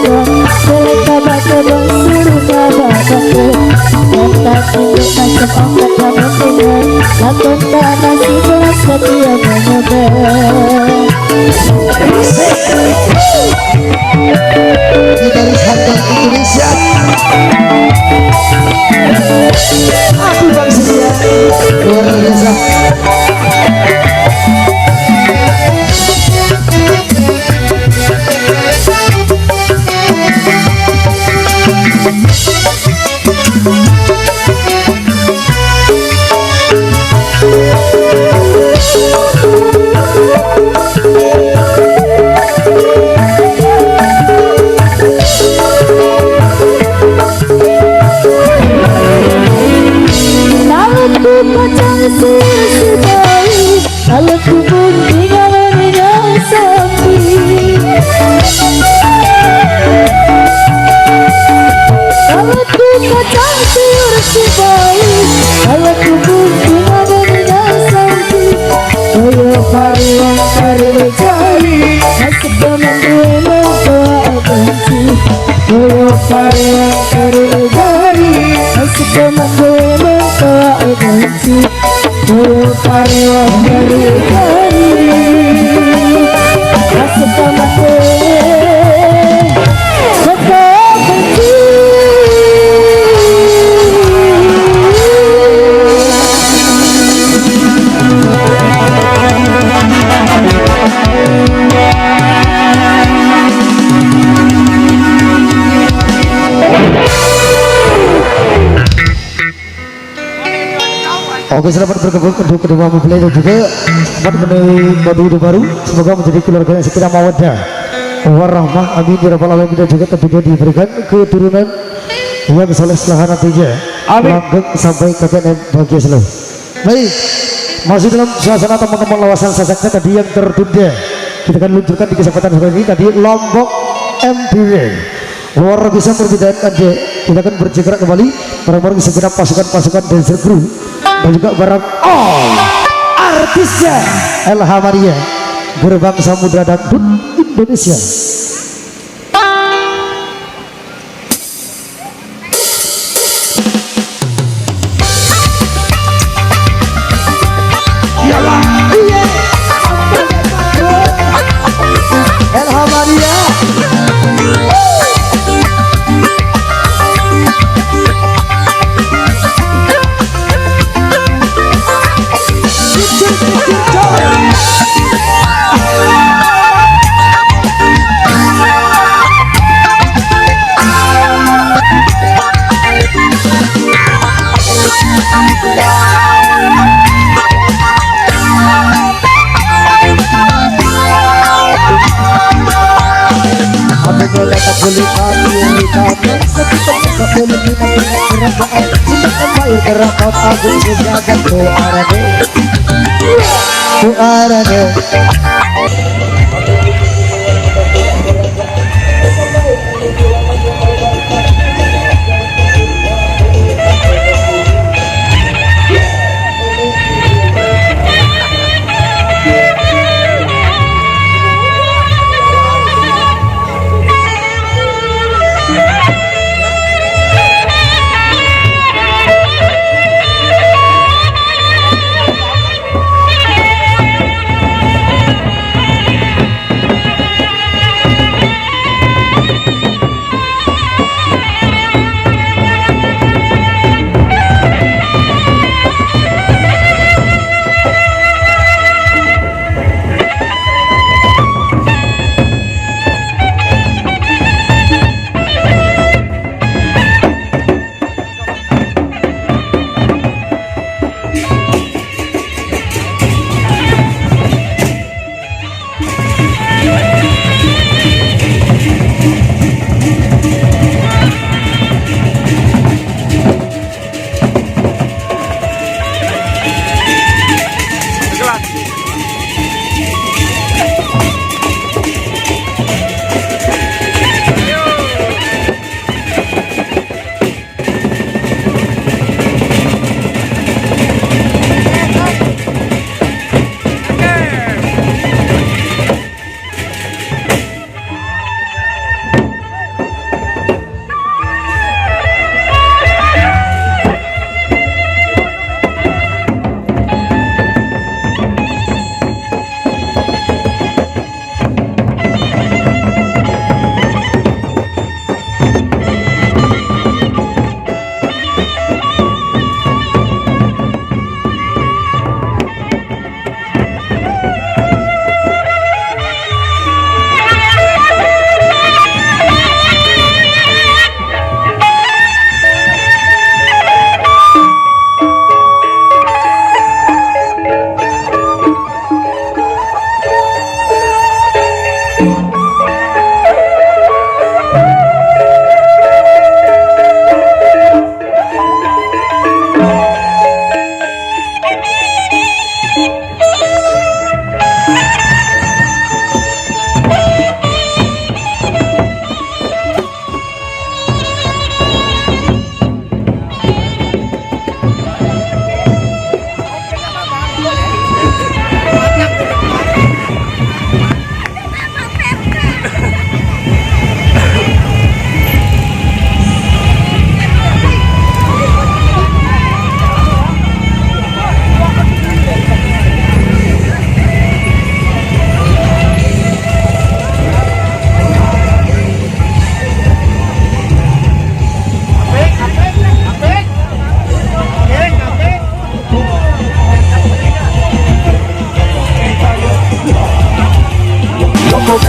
dong boleh tabak dong suruh tabak dong otak induk macam otak kamu tinggal lakon tak masih jelas setia menyebel Gitaris handal Indonesia aku Bang Setia luar biasa. kalau ku pun tinggal dengan sepi kalau ku kacang siur si baik kalau ku pun tinggal dengan sepi koyo pariwang pariwang cari masuk teman gue membawa benci koyo pariwang pariwang cari masuk teman gue membawa benci koyo pariwang pariwang cari masuk teman gue membawa benci. Oke, selamat bergabung untuk kedua mempelai dan juga madu baru. Semoga menjadi keluarga yang sekitar mawaddah warahmah amin ya rabbal alamin dan juga tentunya diberikan keturunan yang soleh setelah nantinya langgeng sampai kakek dan bahagia selalu. Baik, masih dalam suasana teman-teman lawasan sasaknya tadi yang tertunda kita akan luncurkan di kesempatan hari ini tadi Lombok MPW luar biasa perbedaan aja. Kita akan bergerak kembali bareng-bareng segenap pasukan-pasukan dancer crew dan juga barang all artisnya Elha Maria gerbang samudra dangdut Indonesia. Elha Maria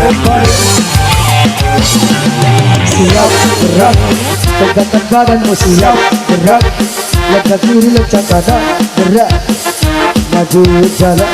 berbaring. Siap gerak, tegakkan badanmu, siap gerak. Lega kiri, lega kanan, gerak. Maju jalan.